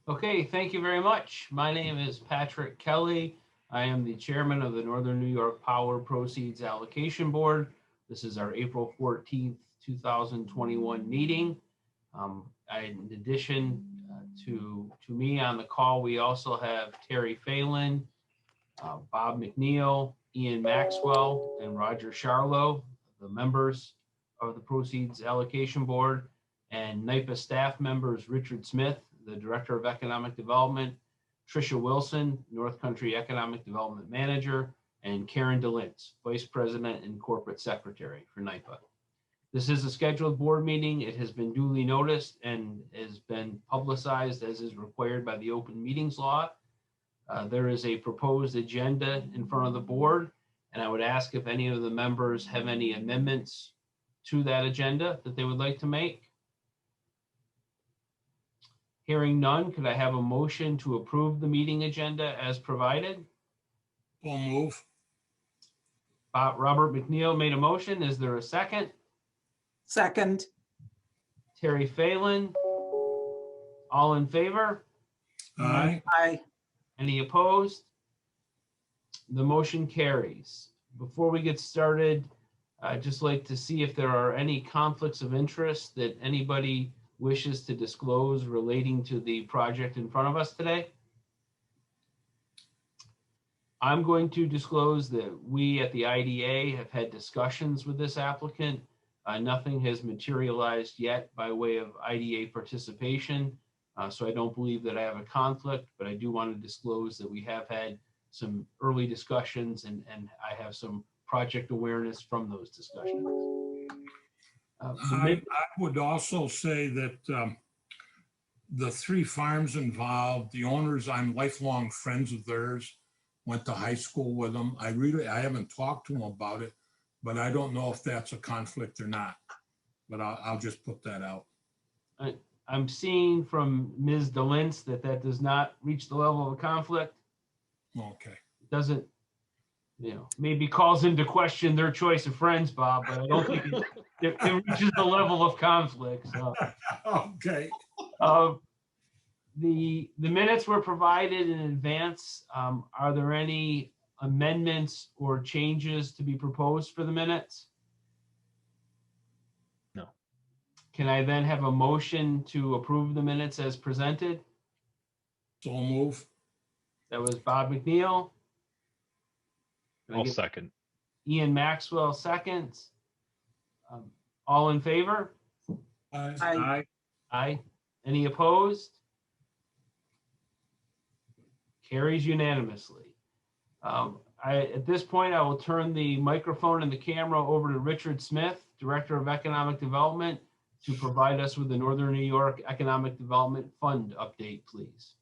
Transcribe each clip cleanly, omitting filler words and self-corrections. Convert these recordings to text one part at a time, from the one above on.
Okay, thank you very much. My name is Patrick Kelly. I am the chairman of the Northern New York Power Proceeds Allocation Board. This is our April 14th, 2021 meeting. In addition to me on the call, we also have Terry Phelan, Bob McNeil, Ian Maxwell, and Roger Charlo, the members of the Proceeds Allocation Board, and NYPA staff members Richard Smith, the Director of Economic Development, Tricia Wilson, North Country Economic Development Manager, and Karen DeLintz, Vice President and Corporate Secretary for NYPA. This is a scheduled board meeting. It has been duly noticed and has been publicized as is required by the open meetings law. There is a proposed agenda in front of the board, and I would ask if any of the members have any amendments to that agenda that they would like to make. Hearing none, could I have a motion to approve the meeting agenda as provided? We'll move. Robert McNeil made a motion. Is there a second? Second. Terry Phelan. All in favor? Aye. Aye. Any opposed? The motion carries. Before we get started, I'd just like to see if there are any conflicts of interest that anybody wishes to disclose relating to the project in front of us today. I'm going to disclose that we at the IDA have had discussions with this applicant. Nothing has materialized yet by way of IDA participation. So I don't believe that I have a conflict, but I do want to disclose that we have had some early discussions and I have some project awareness from those discussions. I would also say that the three farms involved, the owners, I'm lifelong friends of theirs, went to high school with them. I haven't talked to them about it, but I don't know if that's a conflict or not, but I'll just put that out. I'm seeing from Ms. DeLintz that does not reach the level of a conflict. Okay. It doesn't, maybe calls into question their choice of friends, Bob, but I don't think it reaches the level of conflict. So. Okay. The minutes were provided in advance. Are there any amendments or changes to be proposed for the minutes? No. Can I then have a motion to approve the minutes as presented? So move. That was Bob McNeil. I'll second. Ian Maxwell seconds. All in favor? Aye. Aye. Any opposed? Carries unanimously. At this point, I will turn the microphone and the camera over to Richard Smith, Director of Economic Development, to provide us with the Northern New York Economic Development Fund update, please.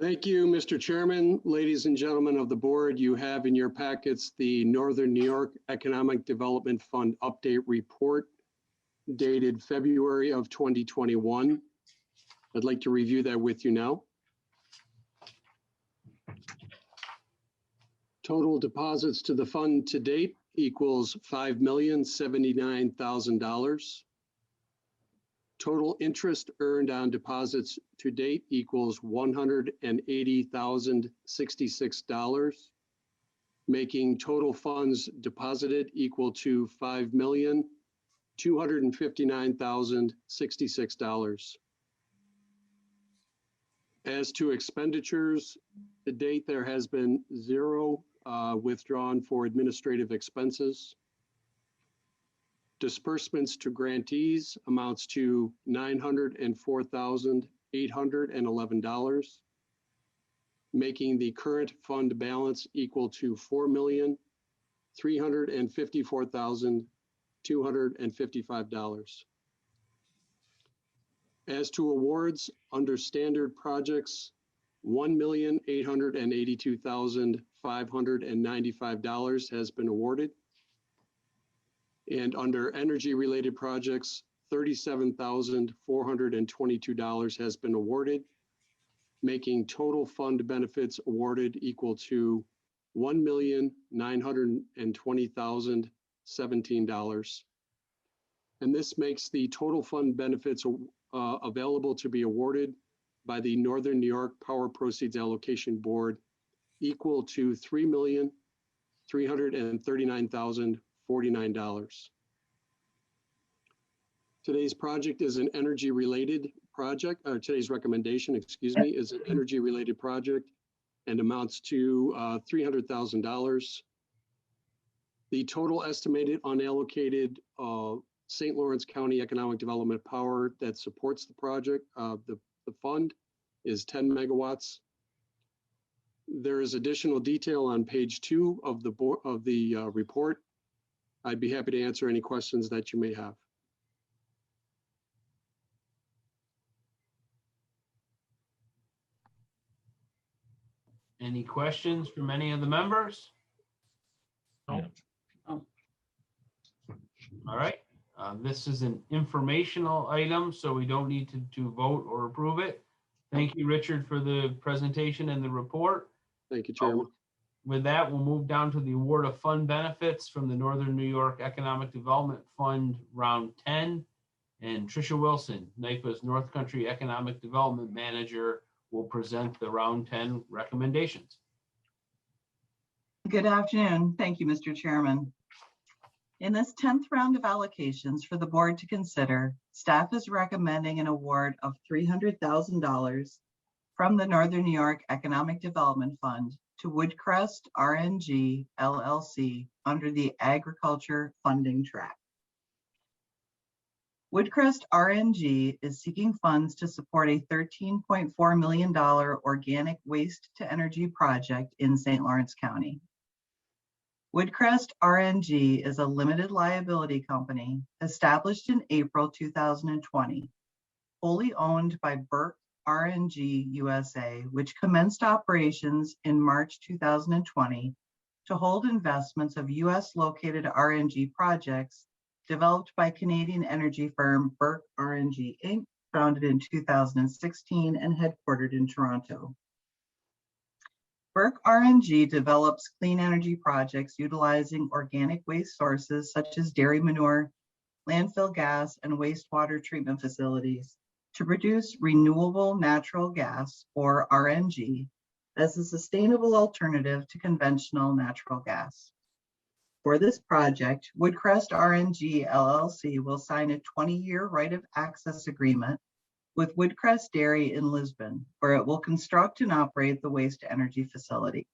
Thank you, Mr. Chairman. Ladies and gentlemen of the board, you have in your packets the Northern New York Economic Development Fund update report dated February of 2021. I'd like to review that with you now. Total deposits to the fund to date equals $5,079,000. Total interest earned on deposits to date equals $180,066, making total funds deposited equal to $5,259,066. As to expenditures, to date there has been zero withdrawn for administrative expenses. Disbursements to grantees amounts to $904,811, making the current fund balance equal to $4,354,255. As to awards, under standard projects, $1,882,595 has been awarded. And under energy-related projects, $37,422 has been awarded, making total fund benefits awarded equal to $1,920,017. And this makes the total fund benefits available to be awarded by the Northern New York Power Proceeds Allocation Board equal to $3,339,049. Today's project is an energy-related project, or today's recommendation, excuse me, is an energy-related project and amounts to $300,000. The total estimated unallocated St. Lawrence County Economic Development power that supports the project, the fund, is 10 megawatts. There is additional detail on page 2 of the report. I'd be happy to answer any questions that you may have. Any questions from any of the members? No. All right. This is an informational item, so we don't need to vote or approve it. Thank you, Richard, for the presentation and the report. Thank you, Chairman. With that, we'll move down to the award of fund benefits from the Northern New York Economic Development Fund, round 10. And Tricia Wilson, NYPA's North Country Economic Development Manager, will present the round 10 recommendations. Good afternoon. Thank you, Mr. Chairman. In this 10th round of allocations for the board to consider, staff is recommending an award of $300,000 from the Northern New York Economic Development Fund to Woodcrest RNG LLC under the Agriculture Funding Track. Woodcrest RNG is seeking funds to support a $13.4 million organic waste to energy project in St. Lawrence County. Woodcrest RNG is a limited liability company established in April 2020, wholly owned by Burke RNG USA, which commenced operations in March 2020 to hold investments of US located RNG projects developed by Canadian energy firm Burke RNG Inc., founded in 2016 and headquartered in Toronto. Burke RNG develops clean energy projects utilizing organic waste sources such as dairy manure, landfill gas, and wastewater treatment facilities to produce renewable natural gas, or RNG, as a sustainable alternative to conventional natural gas. For this project, Woodcrest RNG LLC will sign a 20-year right of access agreement with Woodcrest Dairy in Lisbon, where it will construct and operate the waste to energy facility.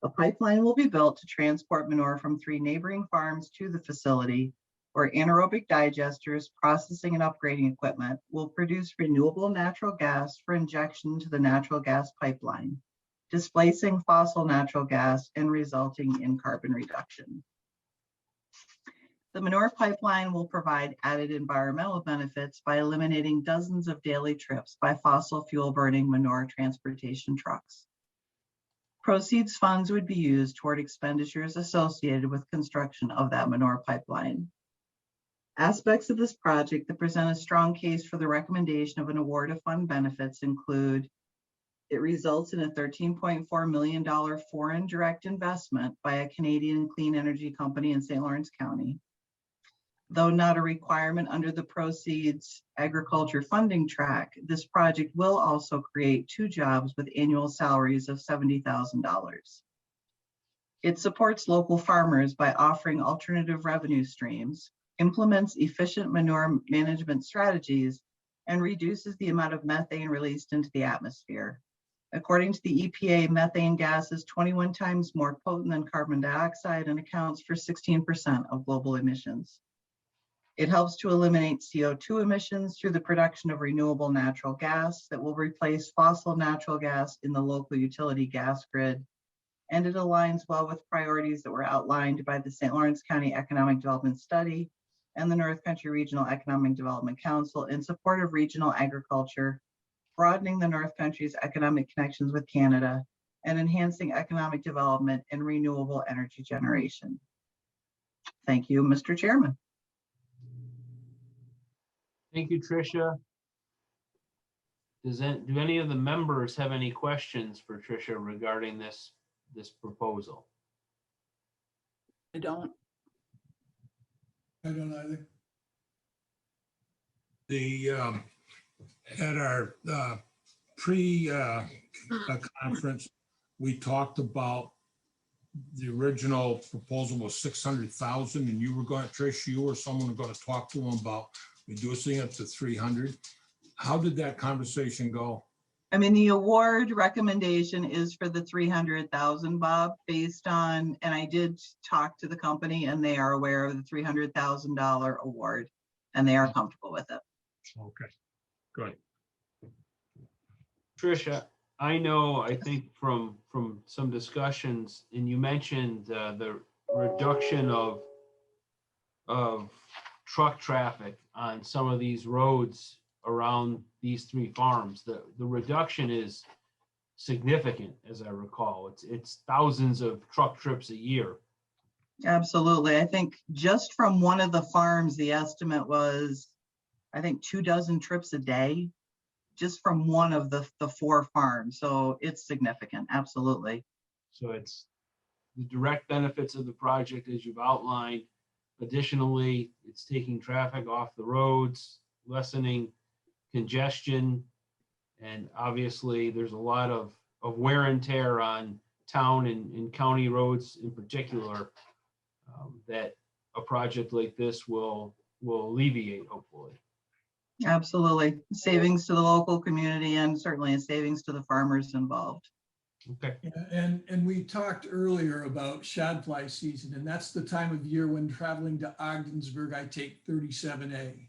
A pipeline will be built to transport manure from 3 neighboring farms to the facility, where anaerobic digesters, processing and upgrading equipment will produce renewable natural gas for injection to the natural gas pipeline, displacing fossil natural gas and resulting in carbon reduction. The manure pipeline will provide added environmental benefits by eliminating dozens of daily trips by fossil fuel burning manure transportation trucks. Proceeds funds would be used toward expenditures associated with construction of that manure pipeline. Aspects of this project that present a strong case for the recommendation of an award of fund benefits include: it results in a $13.4 million foreign direct investment by a Canadian clean energy company in St. Lawrence County. Though not a requirement under the Proceeds Agriculture Funding Track, this project will also create 2 jobs with annual salaries of $70,000. It supports local farmers by offering alternative revenue streams, implements efficient manure management strategies, and reduces the amount of methane released into the atmosphere. According to the EPA, methane gas is 21 times more potent than carbon dioxide and accounts for 16% of global emissions. It helps to eliminate CO2 emissions through the production of renewable natural gas that will replace fossil natural gas in the local utility gas grid. And it aligns well with priorities that were outlined by the St. Lawrence County Economic Development Study and the North Country Regional Economic Development Council in support of regional agriculture, broadening the North Country's economic connections with Canada, and enhancing economic development and renewable energy generation. Thank you, Mr. Chairman. Thank you, Tricia. Do any of the members have any questions for Tricia regarding this proposal? I don't. I don't either. At our conference, we talked about the original proposal was 600,000, and you were going, Trish, you or someone were going to talk to them about reducing it to 300. How did that conversation go? I mean, the award recommendation is for the 300,000, Bob, based on, and I did talk to the company and they are aware of the $300,000 award and they are comfortable with it. Okay, good. Tricia, I know, I think from some discussions, and you mentioned the reduction of truck traffic on some of these roads around these three farms. The reduction is significant, as I recall. It's thousands of truck trips a year. Absolutely. I think just from one of the farms, the estimate was, I think 24 trips a day, just from one of the 4 farms. So it's significant. Absolutely. So it's the direct benefits of the project as you've outlined. Additionally, it's taking traffic off the roads, lessening congestion, and obviously there's a lot of wear and tear on town and county roads in particular that a project like this will alleviate, hopefully. Absolutely. Savings to the local community and certainly a savings to the farmers involved. Okay. Yeah, and we talked earlier about shadfly season, and that's the time of year when traveling to Ogdensburg, I take 37A.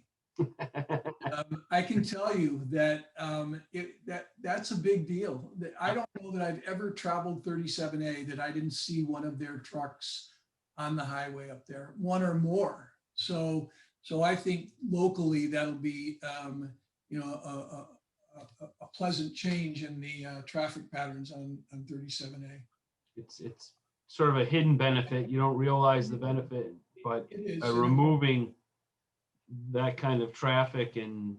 I can tell you that that's a big deal. I don't know that I've ever traveled 37A that I didn't see one of their trucks on the highway up there, one or more. So I think locally that'll be a pleasant change in the traffic patterns on 37A. It's sort of a hidden benefit. You don't realize the benefit, but It is. by removing that kind of traffic and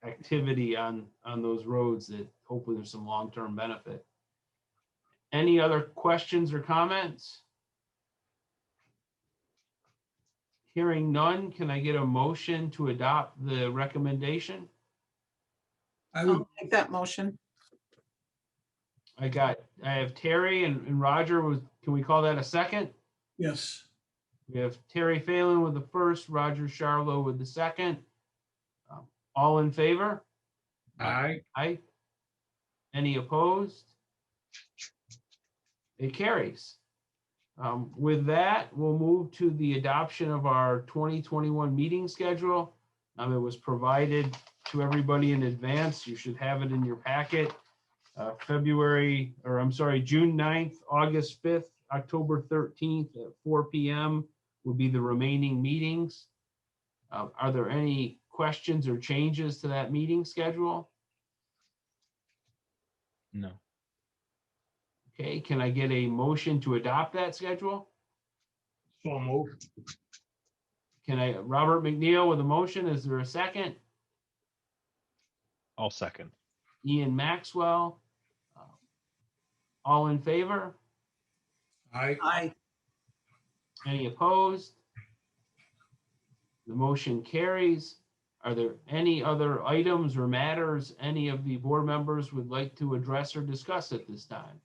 activity on those roads, that hopefully there's some long-term benefit. Any other questions or comments? Hearing none, can I get a motion to adopt the recommendation? I would I'll make that motion. I have Terry and Roger. Can we call that a second? yes. We have Terry Phelan with the first, Roger Charlo with the second. All in favor? Aye. Aye. Any opposed? It carries. With that, we'll move to the adoption of our 2021 meeting schedule. It was provided to everybody in advance. You should have it in your packet. June 9th, August 5th, October 13th at 4 p.m. will be the remaining meetings. Are there any questions or changes to that meeting schedule? No. Okay, can I get a motion to adopt that schedule? So moved. Robert McNeil with a motion, is there a second? I'll second. Ian Maxwell. All in favor? Aye. Aye. Any opposed? The motion carries. Are there any other items or matters any of the board members would like to address or discuss at this time?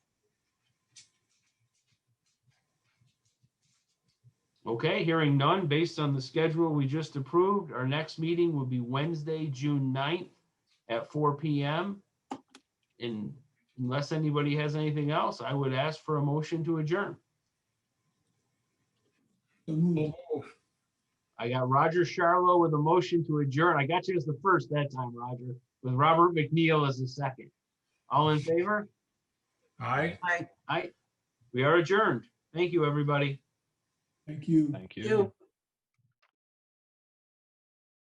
Okay, hearing none, based on the schedule we just approved, our next meeting will be Wednesday, June 9th at 4 p.m. And unless anybody has anything else, I would ask for a motion to adjourn. So moved. I got Roger Charlo with a motion to adjourn. I got you as the first that time, Roger, with Robert McNeil as the second. All in favor? Aye. Aye. Aye. We are adjourned. Thank you, everybody. Thank you. Thank you. You.